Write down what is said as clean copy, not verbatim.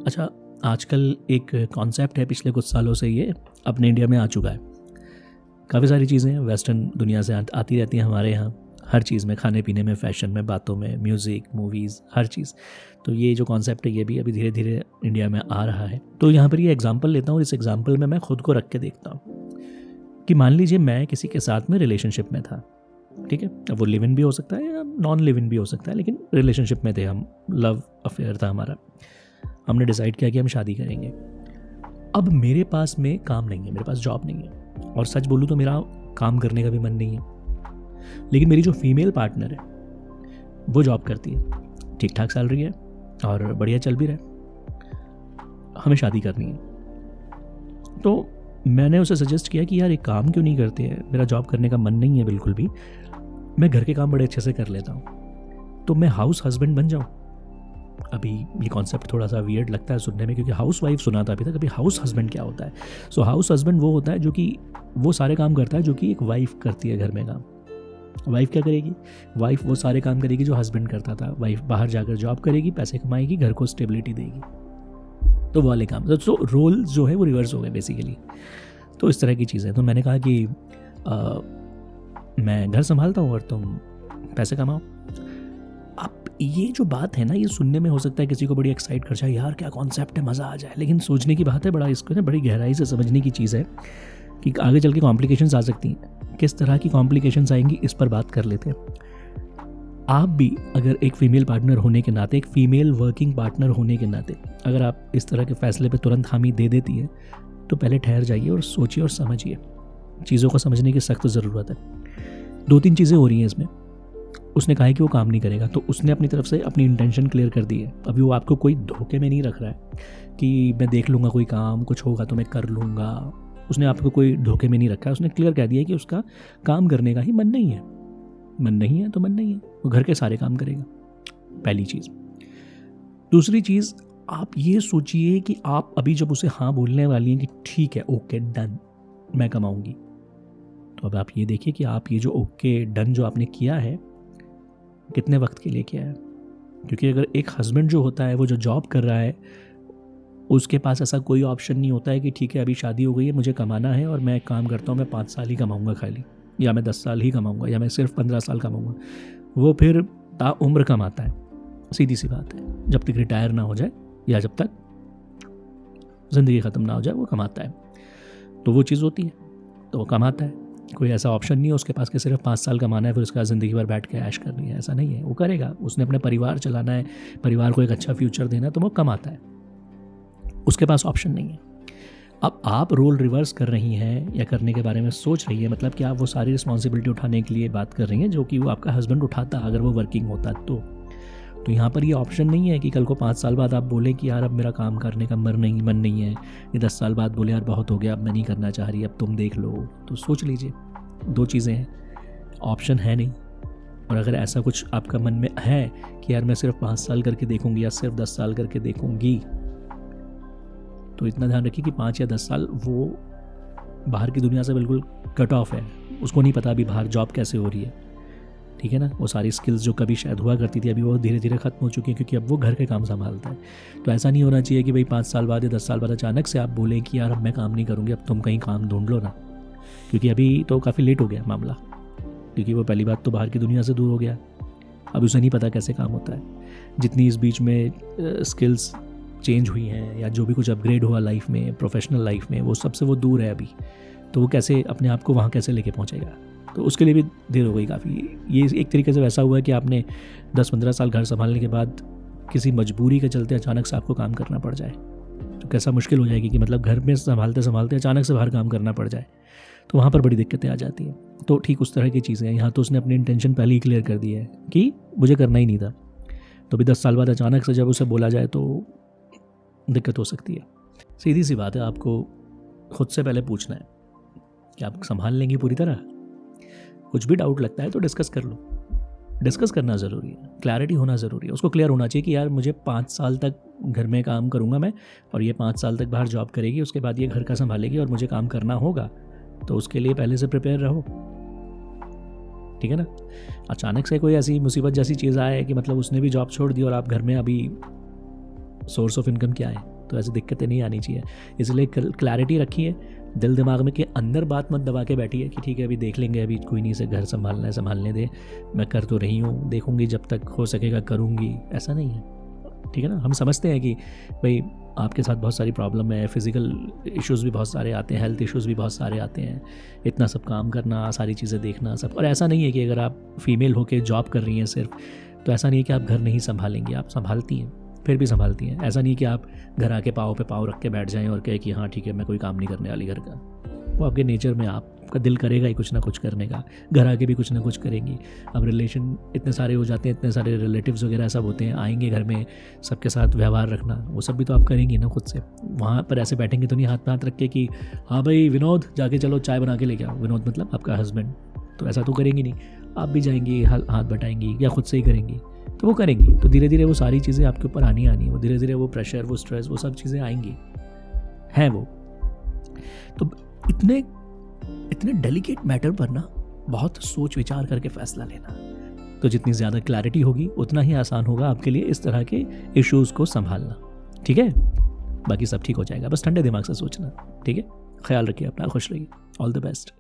अच्छा, आजकल एक कॉन्सेप्ट है पिछले कुछ सालों से ये अपने इंडिया में आ चुका है। काफ़ी सारी चीज़ें वेस्टर्न दुनिया से आती रहती हैं हमारे यहाँ, हर चीज़ में, खाने पीने में, फैशन में, बातों में, म्यूज़िक, मूवीज़, हर चीज़। तो ये जो कॉन्सेप्ट है ये भी अभी धीरे धीरे इंडिया में आ रहा है। तो यहाँ पर ये एग्जांपल लेता हूँ, इस एग्जांपल में मैं खुद को रख के देखता हूँ कि मान लीजिए मैं किसी के साथ में रिलेशनशिप में था, ठीक है। अब वो लिव इन भी हो सकता है या नॉन लिव इन भी हो सकता है, लेकिन रिलेशनशिप में थे हम, लव अफेयर था हमारा। हमने डिसाइड किया कि हम शादी करेंगे। अब मेरे पास में काम नहीं है, मेरे पास जॉब नहीं है, और सच बोलूँ तो मेरा काम करने का भी मन नहीं है। लेकिन मेरी जो फीमेल पार्टनर है वो जॉब करती है, ठीक ठाक सैलरी है और बढ़िया चल भी रहा है। हमें शादी करनी है। तो मैंने उसे सजेस्ट किया कि यार एक काम क्यों नहीं करते हैं, मेरा जॉब करने का मन नहीं है बिल्कुल भी, मैं घर के काम बड़े अच्छे से कर लेता हूँ, तो मैं हाउस हस्बैंड बन जाऊँ। अभी ये कॉन्सेप्ट थोड़ा सा वियर्ड लगता है सुनने में, क्योंकि हाउस वाइफ सुना था अभी तक। अभी हाउस हस्बैंड क्या होता है? सो हाउस हस्बैंड वो होता है जो कि वो सारे काम करता है जो कि एक वाइफ करती है घर में काम। वाइफ क्या करेगी? वाइफ वो सारे काम करेगी जो हस्बैंड करता था। वाइफ बाहर जाकर जॉब करेगी, पैसे कमाएगी, घर को स्टेबिलिटी देगी, तो वो वाले काम। तो रोल जो है वो रिवर्स हो गए बेसिकली। तो इस तरह की चीज़ें। तो मैंने कहा कि मैं घर संभालता हूँ और तुम पैसे कमाओ। अब ये जो बात है ना, ये सुनने में हो सकता है किसी को बड़ी एक्साइट कर जाए, यार क्या कॉन्सेप्ट है, मज़ा आ जाए। लेकिन सोचने की बात है, बड़ा इसको ना बड़ी गहराई से समझने की चीज़ है कि आगे चल के कॉम्प्लिकेशंस आ सकती हैं। किस तरह की कॉम्प्लिकेशंस आएंगी इस पर बात कर लेते हैं। आप भी अगर एक फ़ीमेल पार्टनर होने के नाते, एक फ़ीमेल वर्किंग पार्टनर होने के नाते, अगर आप इस तरह के फ़ैसले पर तुरंत हामी दे देती है, तो पहले ठहर जाइए और सोचिए और समझिए। चीज़ों को समझने की सख्त ज़रूरत है। 2-3 चीज़ें हो रही हैं इसमें। उसने कहा है कि वो काम नहीं करेगा, तो उसने अपनी तरफ से अपनी इंटेंशन क्लियर कर दी है। अभी वो आपको कोई धोखे में नहीं रख रहा है कि मैं देख लूँगा, कोई काम कुछ होगा तो मैं कर लूँगा। उसने आपको कोई धोखे में नहीं रखा है। उसने क्लियर कह दिया है कि उसका काम करने का ही मन नहीं है। मन नहीं है तो मन नहीं है, वो घर के सारे काम करेगा, पहली चीज़। दूसरी चीज़, आप ये सोचिए कि आप अभी जब उसे हाँ बोलने वाली हैं कि ठीक है, ओके डन, मैं कमाऊँगी, तो अब आप ये देखिए कि आप ये जो ओके डन जो आपने किया है, कितने वक्त के लिए किया है। क्योंकि अगर एक हस्बैंड जो होता है, वो जो जॉब कर रहा है, उसके पास ऐसा कोई ऑप्शन नहीं होता है कि ठीक है अभी शादी हो गई है, मुझे कमाना है और मैं काम करता हूँ, मैं 5 साल ही कमाऊँगा खाली, या मैं 10 साल ही कमाऊँगा, या मैं सिर्फ 15 साल कमाऊँगा। वो फिर ताउम्र कमाता है, सीधी सी बात है। जब तक रिटायर ना हो जाए या जब तक ज़िंदगी ख़त्म ना हो जाए, वो कमाता है। तो वो चीज़ होती है, तो वो कमाता है। कोई ऐसा ऑप्शन नहीं है उसके पास कि सिर्फ 5 साल कमाना है फिर उसका ज़िंदगी भर बैठ के ऐश करनी है। ऐसा नहीं है, वो करेगा। उसने अपने परिवार चलाना है, परिवार को एक अच्छा फ्यूचर देना है, तो वो कमाता है। उसके पास ऑप्शन नहीं है। अब आप रोल रिवर्स कर रही हैं या करने के बारे में सोच रही है, मतलब कि आप वो सारी रिस्पॉन्सिबिलिटी उठाने के लिए बात कर रही हैं जो कि वो आपका हस्बैंड उठाता अगर वो वर्किंग होता तो यहाँ पर ये ऑप्शन नहीं है कि कल को 5 साल बाद आप बोले कि यार अब मेरा काम करने का मन नहीं है, ये 10 साल बाद बोले यार बहुत हो गया, अब मैं नहीं करना चाह रही, अब तुम देख लो। तो सोच लीजिए, 2 चीज़ें हैं, ऑप्शन है नहीं। और अगर ऐसा कुछ आपका मन में है कि यार मैं सिर्फ 5 साल करके देखूंगी या सिर्फ 10 साल करके देखूंगी, तो इतना ध्यान रखिए कि 5 या 10 साल वो बाहर की दुनिया से बिल्कुल कट ऑफ है। उसको नहीं पता अभी बाहर जॉब कैसे हो रही है, ठीक है ना। वो सारी स्किल्स जो कभी शायद हुआ करती थी, अभी वो धीरे धीरे ख़त्म हो चुकी है, क्योंकि अब वो घर के काम संभालता है। तो ऐसा नहीं होना चाहिए कि भाई 5 साल बाद या 10 साल बाद अचानक से आप बोलें कि यार अब मैं काम नहीं करूँगी, अब तुम कहीं काम ढूंढ लो ना। क्योंकि अभी तो काफ़ी लेट हो गया मामला, क्योंकि वो पहली बात तो बाहर की दुनिया से दूर हो गया। अब उसे नहीं पता कैसे काम होता है। जितनी इस बीच में स्किल्स चेंज हुई हैं या जो भी कुछ अपग्रेड हुआ लाइफ में, प्रोफेशनल लाइफ में, वो सबसे वो दूर है अभी। तो वो कैसे अपने आप को वहाँ कैसे लेके पहुँचेगा? तो उसके लिए भी देर हो गई काफ़ी। ये एक तरीके से वैसा हुआ है कि आपने 10-15 साल घर संभालने के बाद किसी मजबूरी के चलते अचानक से आपको काम करना पड़ जाए, तो कैसा मुश्किल हो जाएगी कि मतलब घर में संभालते संभालते अचानक से बाहर काम करना पड़ जाए, तो वहाँ पर बड़ी दिक्कतें आ जाती हैं। तो ठीक उस तरह की चीज़ें हैं। यहाँ तो उसने अपनी इंटेंशन पहले ही क्लियर कर दी है कि मुझे करना ही नहीं था। तो अभी 10 साल बाद अचानक से जब उसे बोला जाए तो दिक्कत हो सकती है। सीधी सी बात है, आपको खुद से पहले पूछना है कि आप संभाल लेंगी पूरी तरह। कुछ भी डाउट लगता है तो डिस्कस कर लो। डिस्कस करना ज़रूरी है, क्लैरिटी होना ज़रूरी है। उसको क्लियर होना चाहिए कि यार मुझे 5 साल तक घर में काम करूँगा मैं, और ये 5 साल तक बाहर जॉब करेगी, उसके बाद ये घर का संभालेगी और मुझे काम करना होगा, तो उसके लिए पहले से प्रिपेयर रहो, ठीक है ना। अचानक से कोई ऐसी मुसीबत जैसी चीज़ आए कि मतलब उसने भी जॉब छोड़ दी और आप घर में, अभी सोर्स ऑफ इनकम क्या है, तो ऐसी दिक्कतें नहीं आनी चाहिए। इसलिए क्लैरिटी रखिए दिल दिमाग में कि अंदर बात मत दबा के बैठिए कि ठीक है अभी देख लेंगे, अभी कोई नहीं से घर संभालना है संभालने दे, मैं कर तो रही हूँ, देखूँगी जब तक हो सकेगा करूँगी, ऐसा नहीं है। ठीक है ना, हम समझते हैं कि भाई आपके साथ बहुत सारी प्रॉब्लम है, फिज़िकल इश्यूज़ भी बहुत सारे आते हैं, हेल्थ इश्यूज़ भी बहुत सारे आते हैं, इतना सब काम करना, सारी चीज़ें देखना सब। और ऐसा नहीं है कि अगर आप फीमेल होकर जॉब कर रही हैं सिर्फ, तो ऐसा नहीं है कि आप घर नहीं संभालेंगी, आप संभालती हैं, फिर भी संभालती हैं। ऐसा नहीं कि आप घर आके पाँव पे पाँव रख के बैठ जाएं और कहे कि हाँ ठीक है मैं कोई काम नहीं करने वाली घर का। वो आपके नेचर में, आपका दिल करेगा ही कुछ ना कुछ करने का, घर आके भी कुछ ना कुछ करेंगी। अब रिलेशन इतने सारे हो जाते हैं, इतने सारे रिलेटिव्स वगैरह सब होते हैं, आएंगे घर में, सबके साथ व्यवहार रखना, वो सब भी तो आप करेंगी ना खुद से। वहाँ पर ऐसे बैठेंगे तो नहीं हाथ में हाथ रख के कि हाँ भाई विनोद जाके चलो चाय बना के लेके आओ, विनोद मतलब आपका हस्बैंड, तो ऐसा तो करेंगी नहीं। आप भी जाएंगी, हाथ बटाएंगी या खुद से ही करेंगी, तो वो करेंगी तो धीरे धीरे वो सारी चीज़ें आपके ऊपर आनी वो धीरे धीरे वो प्रेशर, वो स्ट्रेस, वो सब चीज़ें आएंगी हैं वो। तो इतने डेलिकेट मैटर पर ना बहुत सोच विचार करके फैसला लेना, तो जितनी ज़्यादा क्लैरिटी होगी उतना ही आसान होगा आपके लिए इस तरह के इश्यूज़ को संभालना। ठीक है, बाकी सब ठीक हो जाएगा, बस ठंडे दिमाग से सोचना। ठीक है, ख्याल रखिए अपना, खुश रहिए, ऑल द बेस्ट।